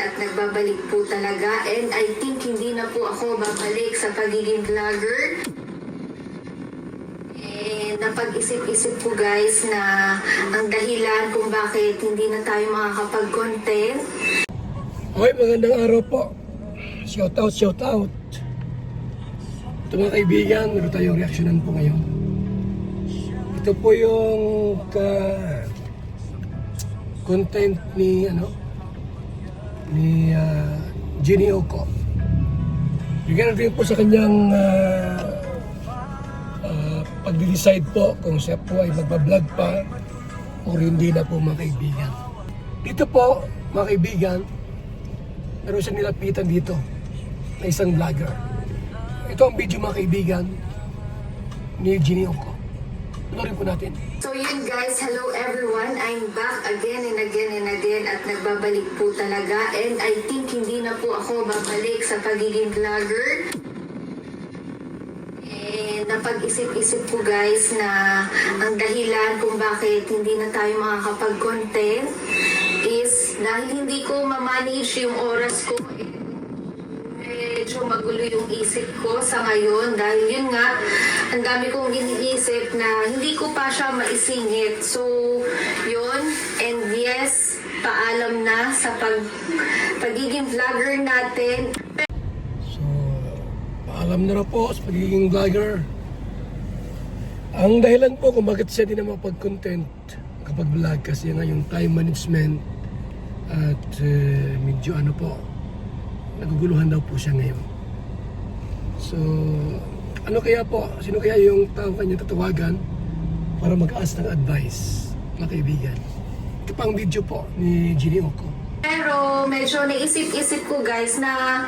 at nagbabalik po talaga. And I think hindi na po ako babalik sa pagiging vlogger. And napag-isip-isip po guys na ang dahilan kung bakit hindi na tayo makakapag-content. Okay, magandang araw po. Shout out. Ito mga kaibigan, meron tayong reaksyonan po ngayon. Ito po yung content ni Jenny Oco. Bigyan natin po sa kanyang pag-decide po kung siya po ay magbablog pa o hindi na po mga kaibigan. Dito po mga kaibigan, meron siyang nilapitan dito na isang vlogger. Ito ang video mga kaibigan ni Jenny Oco. Panorin po natin. So yun guys, hello everyone. I'm back again and again at nagbabalik po talaga. And I think hindi na po ako babalik sa pagiging vlogger. And napag-isip-isip po guys na ang dahilan kung bakit hindi na tayo makakapag-content is dahil hindi ko ma-manage yung oras ko. Medyo magulo yung isip ko sa ngayon dahil yun nga, ang dami kong iniisip na hindi ko pa siya maisingit. So, yun. And yes, paalam na sa pagiging vlogger natin. So, paalam na po sa pagiging vlogger. Ang dahilan po kung bakit siya din na mapag-content kapag vlog kasi nga yung time management at medyo naguguluhan daw po siya ngayon. So, ano kaya po? Sino kaya yung tao kanya tatawagan para mag-ask ng advice, mga kaibigan? Ito pang video po ni Jenny Oco. Pero medyo naisip-isip ko guys na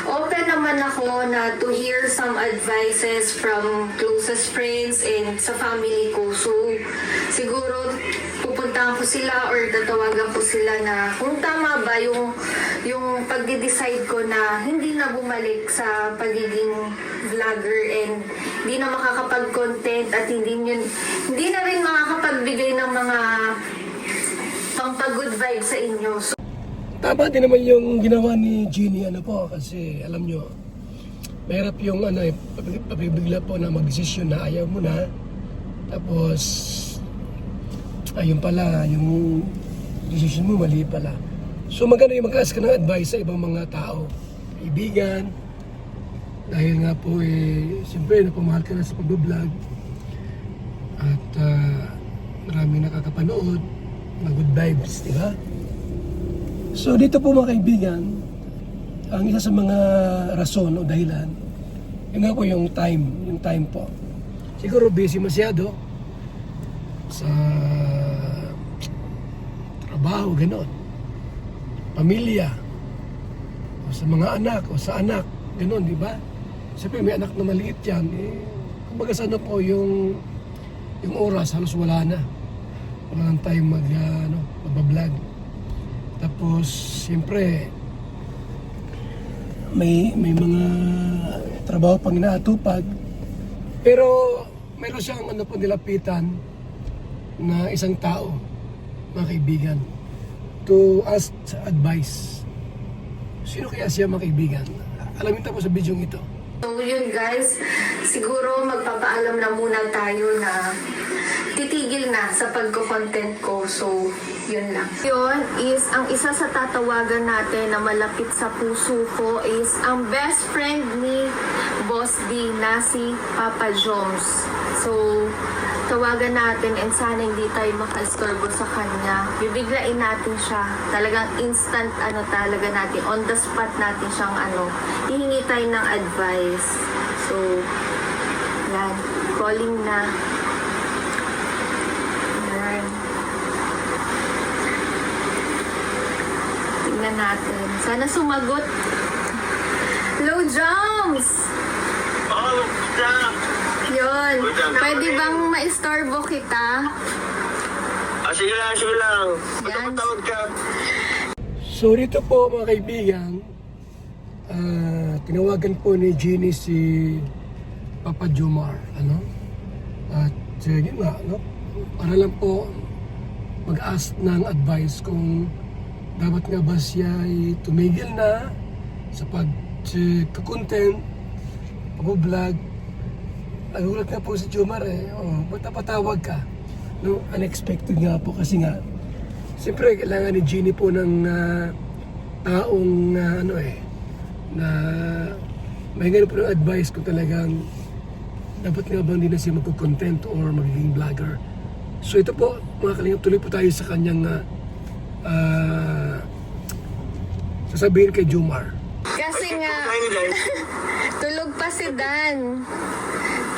open naman ako na to hear some advices from closest friends and sa family ko. So, siguro pupuntahan ko sila or tatawagan ko sila na kung tama ba yung pagde-decide ko na hindi na bumalik sa pagiging vlogger and hindi na makakapag-content at hindi na rin makakapagbigay ng mga pang-good vibe sa inyo. So, tama din naman yung ginawa ni Jenny kasi alam nyo, mahirap yung pabibigla po na mag-desisyon na ayaw mo na. Tapos ayun pala, yung decision mo mali pala. So maganda yung mag-ask ka ng advice sa ibang mga tao, kaibigan. Dahil nga po siyempre napamahal ka na sa pag-vlog. At maraming nakakapanood, mga good vibes, di ba? So dito po mga kaibigan, ang isa sa mga rason o dahilan, yun nga po yung time po. Siguro busy masyado sa trabaho, gano'n. Pamilya, o sa mga anak, o sa anak, gano'n, di ba? Siyempre may anak na maliit yan, kumbaga sa po yung oras, halos wala na. Wala nang tayong magbablog. Tapos, siyempre, may mga trabaho pang inaatupag. Pero, mayroon siyang nilapitan na isang tao, mga kaibigan, to ask advice. Sino kaya siya, mga kaibigan? Alamin tayo sa video ito. So yun guys, siguro magpapaalam na muna tayo na titigil na sa pagko-content ko. So yun lang. Yun is ang isa sa tatawagan natin na malapit sa puso ko is ang best friend ni Boss D na si Papa Joms. So tawagan natin and sana hindi tayo maka-istorbo sa kanya. Bibiglain natin siya. Talagang instant talaga natin. On the spot natin siyang hihingi tayo ng advice. So, yan. Calling na. Yan. Tingnan natin. Sana sumagot. Hello, Joms! Oh, Jam! Yun. Pwede bang maistorbo kita? Sige lang. Yan. Patawag ka. So dito po mga kaibigan, tinawagan po ni Jenny si Papa Jomar, at yun nga, para lang po mag-ask ng advice kung dapat nga ba siya ay tumigil na sa pag-content, pag-vlog. Nagulat nga po si Jomar ba't napatawag ka? No, unexpected nga po kasi nga, siyempre kailangan ni Jeannie po ng taong na may ganun po ng advice kung talagang dapat nga bang hindi na siya magko-content or magiging vlogger. So ito po, mga kalingap, tuloy po tayo sa kanyang sasabihin kay Jomar. Kasi nga, Kain ni Dan. tulog pa si Dan.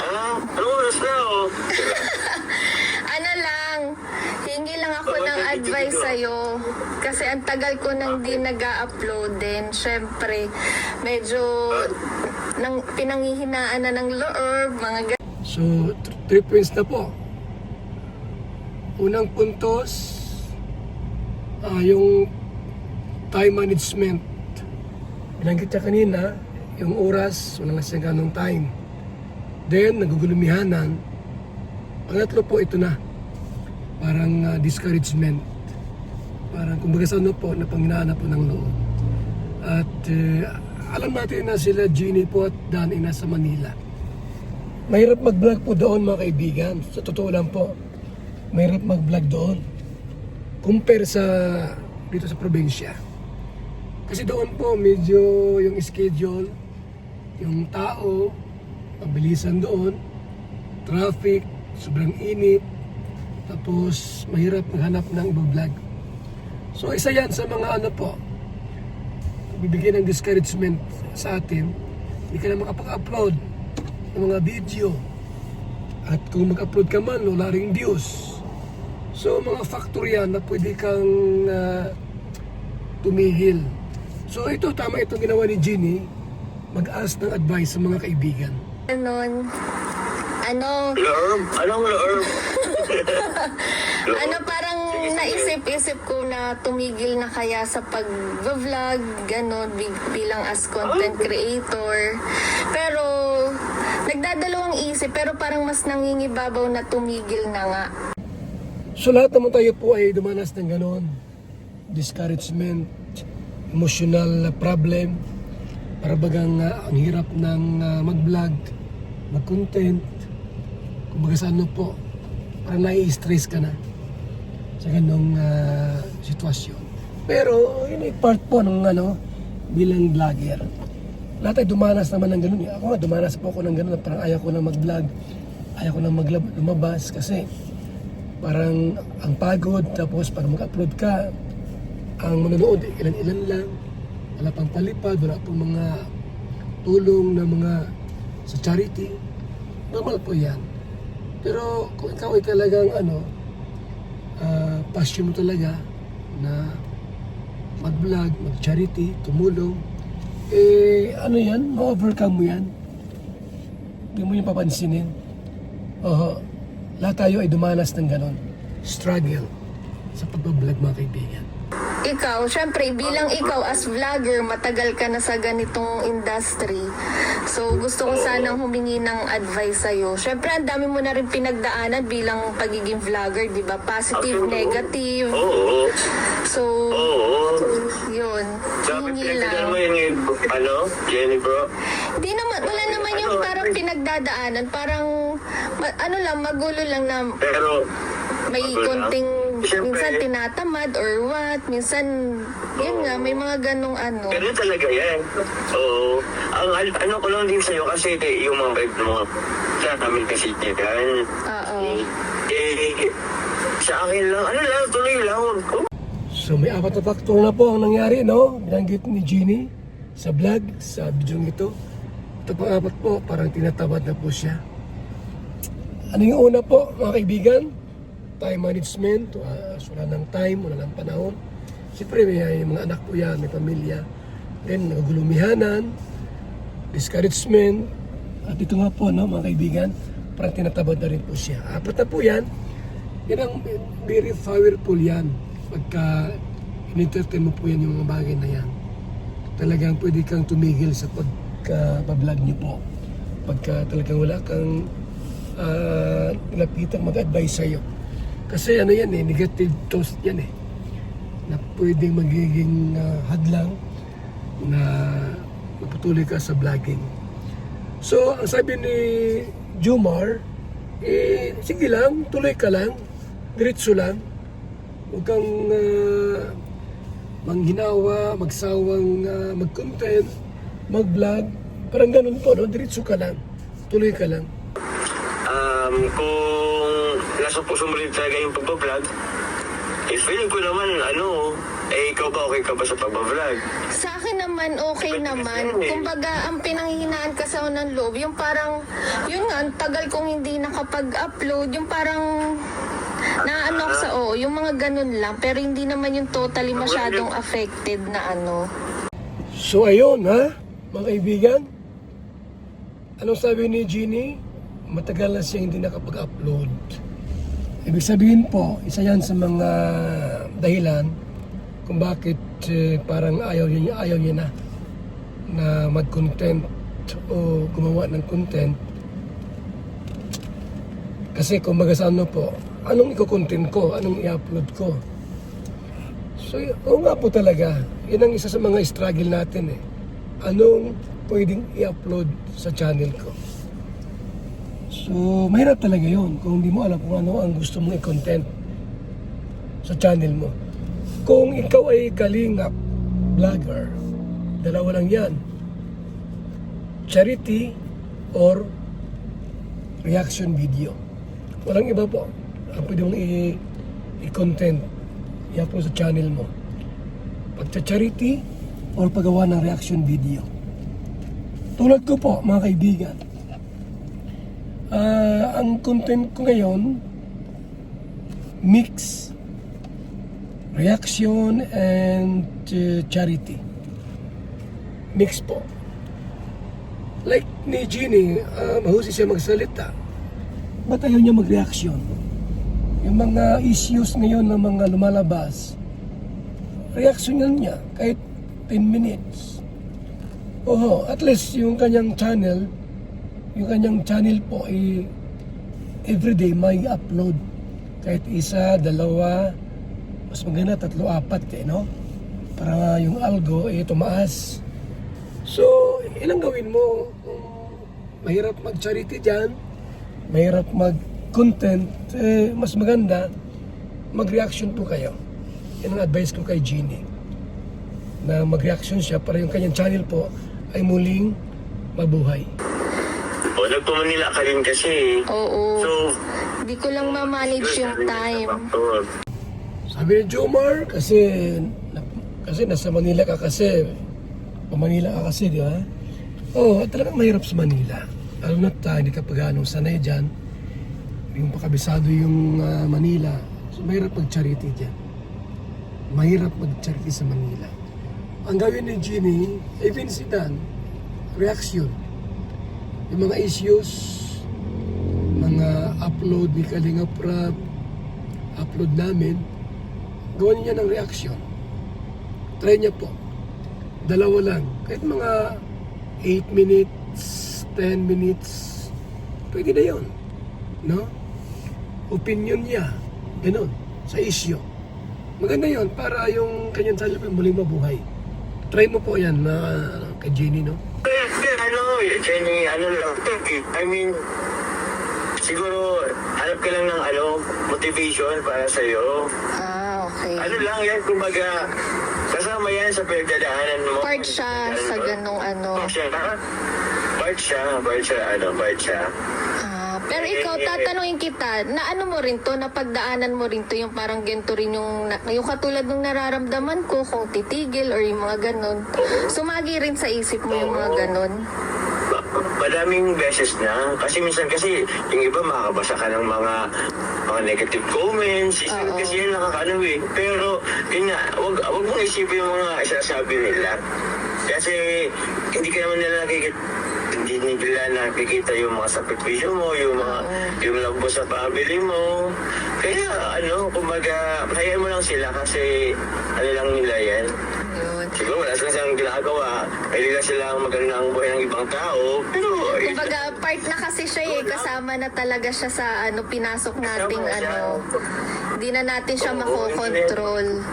Anong oras na, oh? Ano lang, hingi lang ako ng advice sa'yo. Kasi ang tagal ko nang di nag-upload din. Siyempre, medyo pinanghihinaan na ng loob, mga So, 3 points na po. Unang puntos, yung time management. Binanggit niya kanina, yung oras, wala na siyang ganong time. Then, nagugulumihanan. Pangatlo po, ito na. Parang discouragement. Parang kumbaga sa ano po, napanghinaan na po ng loob. At alam natin na sila Jeannie po at Dan ay nasa Manila. Mahirap mag-vlog po doon, mga kaibigan. Sa totoo lang po, mahirap mag-vlog doon. Compare sa dito sa probinsya. Kasi doon po medyo yung schedule, yung tao, pabilisan doon, traffic, sobrang init, tapos mahirap maghanap ng ibang vlog. So isa yan sa mga ano po, bibigyan ng discouragement sa atin, hindi ka na makapag-upload ng mga video. At kung mag-upload ka man, wala ring views. So mga factor yan na pwede kang tumigil. So ito, tama itong ginawa ni Jeannie, mag-ask ng advice sa mga kaibigan. ganon. Lorm? Anong lorm? Parang naisip-isip ko na tumigil na kaya sa pag-vlog, ganon, bilang as content creator. Pero, nagdadalawang isip, pero parang mas nangingibabaw na tumigil na nga. So lahat naman tayo po ay dumanas ng ganon. Discouragement, emotional problem, para bagang ang hirap ng mag-vlog, mag-content. Kumbaga sa ano po, parang nai-stress ka na sa ganong sitwasyon. Pero yun ay part po ng bilang vlogger. Lahat ay dumanas naman ng ganun. Ako nga, dumanas po ako ng ganun. Parang ayaw ko na mag-vlog, ayaw ko na lumabas kasi parang ang pagod. Tapos pag mag-upload ka, ang manonood ilan-ilan lang, wala pang palipad, wala pang mga tulong na mga sa charity. Normal po yan. Pero kung ikaw ay talagang passion mo talaga na mag-vlog, mag-charity, tumulong, yan, ma-overcome mo yan. Hindi mo yung papansinin. Lahat tayo ay dumanas ng ganon. Struggle sa pag-vlog, mga kaibigan. Ikaw, syempre, bilang ikaw as vlogger, matagal ka na sa ganitong industry. So, gusto ko sanang humingi ng advice sa'yo. Syempre, ang dami mo na rin pinagdaanan bilang pagiging vlogger, di ba? Positive, negative. Oo. So, yun. Dapat Hingi pinagdadaan lang. mo yung Jenny bro. Di naman, wala naman yung parang pinagdadaanan. Parang, magulo lang na Pero, may konting, minsan tinatamad or what, minsan, yun nga, may mga ganong ganun talaga yan. Oo. Ang ko lang din sa'yo kasi yung mga vibe mo, sa namin kasi yan. Oo. Sa akin lang, tuloy lang. So may 4 na factor na po ang nangyari, no? Binanggit ni Jeannie sa vlog, sa video ito. Ito pang 4 po, parang tinatabad na po siya. Ano yung una po, mga kaibigan? Time management, wala ng time, wala ng panahon. Siyempre may mga anak po yan, may pamilya. Then nagugulumihanan, discouragement. At ito nga po, no, mga kaibigan, parang tinatabad na rin po siya. 4 na po yan. Yan ang very powerful yan. Pagka in-entertain mo po yan yung mga bagay na yan. Talagang pwede kang tumigil sa pagka-vlog nyo po. Pagka talagang wala kang lapitang mag-advise sa'yo. Kasi yan negative toast yan . na pwedeng magiging hadlang na magpatuloy ka sa vlogging. So, ang sabi ni Jomar, sige lang, tuloy ka lang, diretso lang. Huwag kang manghinawa, magsawang mag-content, mag-vlog. Parang ganun po, no? Diretso ka lang, tuloy ka lang. Kung nasa puso mo rin talaga yung pagbablog, feeling ko naman, ikaw ba okay ka ba sa pagbablog? Sa akin naman, okay naman. Kumbaga, ang pinanghihinaan kasi ako ng loob, yung parang, yun nga, ang tagal kong hindi nakapag-upload, yung parang, naano ako sa, yung mga ganun lang, pero hindi naman yung totally masyadong affected na ano. So ayun ha, mga kaibigan. Anong sabi ni Jeannie? Matagal na siya hindi nakapag-upload. Ibig sabihin po, isa yan sa mga dahilan kung bakit parang ayaw niya na mag-content o gumawa ng content. Kasi kumbaga sa ano po, anong i-content ko? Anong i-upload ko? So, oo nga po talaga. Yan ang isa sa mga struggle natin eh. Anong pwedeng i-upload sa channel ko? So, mahirap talaga yun kung hindi mo alam kung ano ang gusto mong i-content sa channel mo. Kung ikaw ay kalingap vlogger, dalawa lang yan. Charity or reaction video. Walang iba po. Ang pwede mong i-content, i-upload sa channel mo. Pagcha-charity or paggawa ng reaction video. Tulad ko po, mga kaibigan, ang content ko ngayon, mix, reaction and charity. Mix po. Like ni Jeannie, mahusay siya magsalita. Ba't ayaw niya mag-reaction? Yung mga issues ngayon ng mga lumalabas, reaction niya kahit 10 minutes. At least yung kanyang channel po ay everyday may upload. Kahit isa, dalawa, mas maganda 3, 4 no? Para yung algo ay tumaas. So, ilang gawin mo? Mahirap mag-charity dyan, mahirap mag-content, mas maganda mag-reaction po kayo. Yan ang advice ko kay Jeannie. Na mag-reaction siya para yung kanyang channel po ay muling mabuhay. Nagpa-Manila ka rin kasi. Oo. So, Hindi ko lang ma-manage yung time. Sabi ni Jomar, kasi nasa Manila ka kasi, Manila ka kasi, di ba? Talagang mahirap sa Manila. Alam na tayo, hindi ka pag-anong sanay dyan. Yung pakabisado yung Manila. So, mahirap mag-charity dyan. Mahirap mag-charity sa Manila. Ang gawin ni Jeannie, even si Dan, reaction. Yung mga issues, mga upload ni Kalinga Prab, upload namin, gawan niya ng reaction. Try niya po. 2 lang. Kahit mga 8 minutes, 10 minutes, pwede na yun. No? Opinion niya. Ganun. Sa issue. Maganda yun para yung kanyang channel muling mabuhay. Try mo po yan kay Jeannie, no? Jenny, I mean, siguro, hanap ka lang ng motivation para sa'yo. Okay. Lang yan, kumbaga, kasama yan sa pinagdadaanan mo. Part siya sa ganong Part siya. Pero ikaw, tatanungin kita, na ano mo rin to, napagdaanan mo rin to, yung parang ganito rin yung katulad ng nararamdaman ko, kung titigil or yung mga ganon. Sumagi rin sa isip mo yung mga ganon. Madaming beses na. Kasi minsan yung iba makakabasa ka ng mga negative comments. Kasi yan nakakaano eh. Pero, yun nga, wag mong isipin yung mga isasabi nila. Kasi, hindi ka naman nila nakikita yung mga sakripisyo mo, yung love mo sa family mo. Kaya, kumbaga, hayaan mo lang sila kasi, lang nila yan. Siguro wala silang ginagawa. Pwede lang silang magandang buhay ng ibang tao. Pero, kumbaga, part na kasi siya kasama na talaga siya sa pinasok nating Hindi na natin siya makokontrol.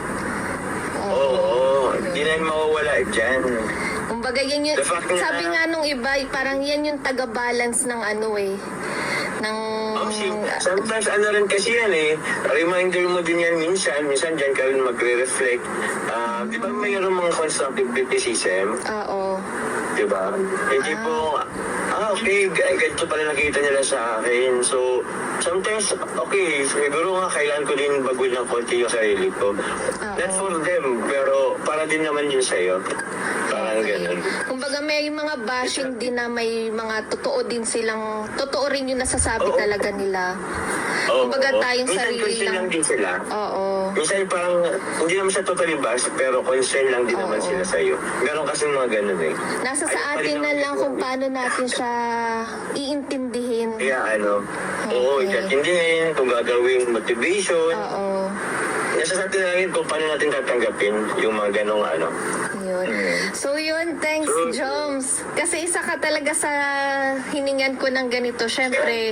Oo, hindi na yun mawawala dyan. Kumbaga yan yung, The fact na- sabi nga nung iba, parang yan yung taga-balance ng ano eh. Ng... Sometimes ano rin kasi yan eh, reminder mo din yan minsan dyan ka rin magre-reflect. Di ba mayroong mga constructive criticism? Oo. Di ba? Hindi po, okay, ganito pala nakita nila sa akin. So, sometimes, okay, siguro nga kailangan ko din baguhin ng konti yung sarili ko. Not for them, pero para din naman yun sa'yo. Parang ganun. Kumbaga may mga bashing din na may mga totoo din silang, totoo rin yung nasasabi Oo. talaga nila. Oo, Kumbaga oo. tayong Minsan sarili concern lang din sila. Oo. Minsan parang, hindi naman siya totally bash, pero concern lang din naman Oo. sila sa'yo. Meron kasi mga ganun eh. Nasa sa Ayaw pa atin rin na naman lang ito. kung paano natin siya iintindihin. Kaya ano, oo, Okay. itindihin, kung gagawing motivation. Oo. Nasa sa atin na rin kung paano natin tatanggapin yung mga ganong ano. Yun. So yun, thanks Joms. Kasi isa ka talaga sa hiningan ko ng ganito. Syempre,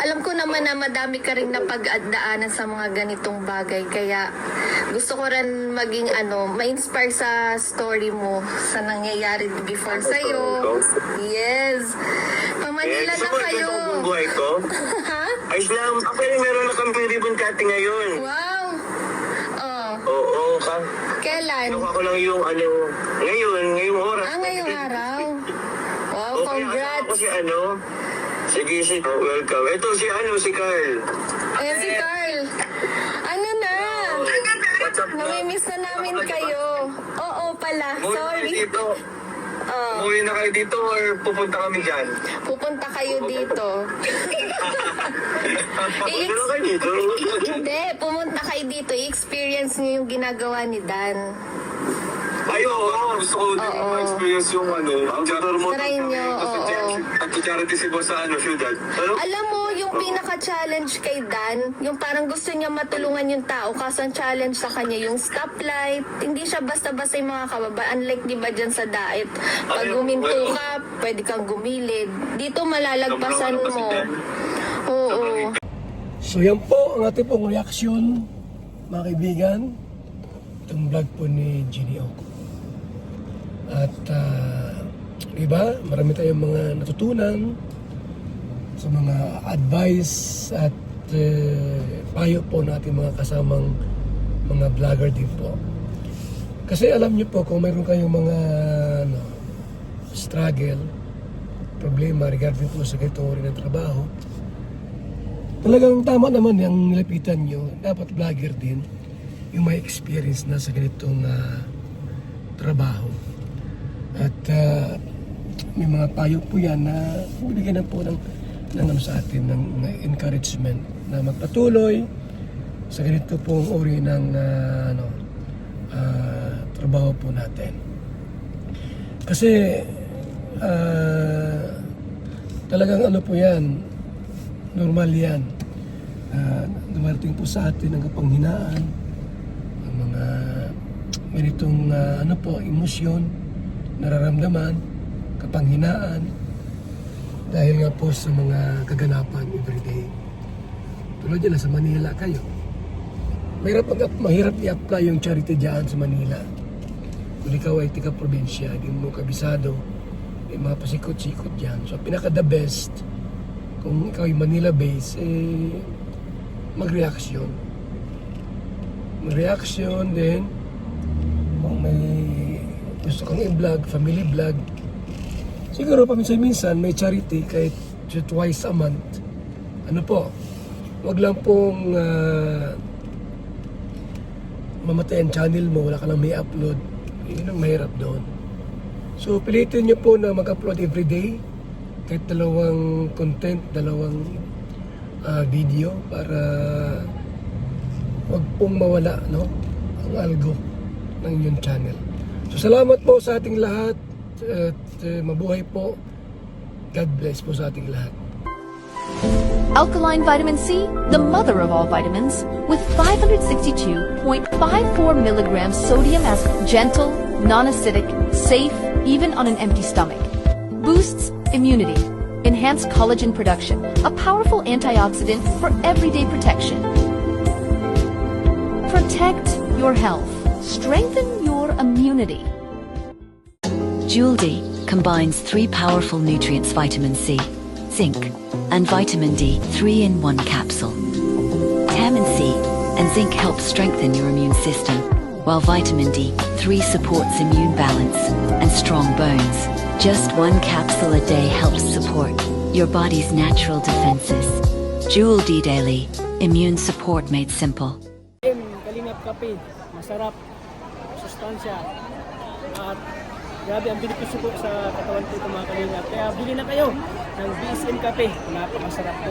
alam ko naman na madami ka rin napag-daanan sa mga ganitong bagay. Kaya gusto ko rin maging ma-inspire sa story mo, sa nangyayari before sa'yo. Yes. Pamanila na kayo. Yung buhay ko. Ha? Ayos lang. Actually, meron na kami ribbon cutting ngayon. Wow. Oh. Oo, Kailan? kinuha ko lang yung ngayong oras. Ngayong araw. Wow, Okay, ako congrats. si welcome. Ito si Carl. Ayan si Carl. Ano na? What's up, Namimiss na namin kayo. Oo pala. Sorry. dito. Oh, Umuwi na kayo dito or pupunta kami dyan? pupunta kayo dito. Pupunta kayo dito? Hindi, pumunta kayo dito. I-experience niyo yung ginagawa ni Dan. Ay, oo. Gusto ko din Oo. ma-experience yung ang charity Try nyo, oo. At charity si boss sa syudad. Alam mo, yung pinaka-challenge kay Dan, yung parang gusto niya matulungan yung tao, kaso ang challenge sa kanya, yung stoplight, hindi siya basta-basta yung mga kababa. Unlike, di ba, dyan sa daet, pag huminto ka, pwede kang gumilid. Dito malalagpasan mo. Oo. So yan po ang ating pong reaksyon, mga kaibigan, itong vlog po ni Jenny O. At diba, marami tayong mga natutunan sa mga advice at payo po natin mga kasamang mga vlogger din po. Kasi alam niyo po, kung mayroon kayong mga struggle, problema regarding po sa ganitong uri ng trabaho, talagang tama naman yung nilapitan nyo. Dapat vlogger din yung may experience na sa ganitong trabaho. At may mga payo po yan na bibigyan na po ng sa atin ng encouragement na magpatuloy sa ganito pong uri ng trabaho po natin. Kasi talagang po yan, normal yan. Dumarating po sa atin ang kapanghinaan, ang mga ganitong emosyon, nararamdaman, kapanghinaan, dahil nga po sa mga kaganapan everyday. Tulad yan, sa Manila kayo. Mahirap i-apply yung charity dyan sa Manila. Kung ikaw ay tika-probinsya, di mo kabisado, may mga pasikot-sikot dyan. So, pinaka-the best, kung ikaw ay Manila-based, mag-reaction. Mag-reaction din, kung may gusto kang i-vlog, family vlog, siguro paminsan-minsan may charity kahit twice a month. Wag lang pong mamatay ang channel mo, wala ka lang may upload. Yun ang mahirap doon. So pilitin nyo po na mag-upload everyday, kahit dalawang content, dalawang video, para wag pong mawala ang algo ng inyong channel. So salamat po sa ating lahat at mabuhay po. God bless po sa ating lahat. Alkaline vitamin C, the mother of all vitamins, with 562.54 milligrams sodium as gentle, non-acidic, safe, even on an empty stomach. Boosts immunity, enhanced collagen production, a powerful antioxidant for everyday protection. Protect your health. strengthen your immunity. Jewel D combines 3 powerful nutrients: vitamin C, zinc, and vitamin D, 3-in-1 capsule. Vitamin C and zinc help strengthen your immune system, while vitamin D3 supports immune balance and strong bones. Just 1 capsule a day helps support your body's natural defenses. Jewel D Daily, immune support made simple. Kalingap Kape, masarap, sustansya, at grabe ang benepisyo po sa katawan po ito mga kalingap. Kaya bili na kayo ng BSM Kape, napakasarap po.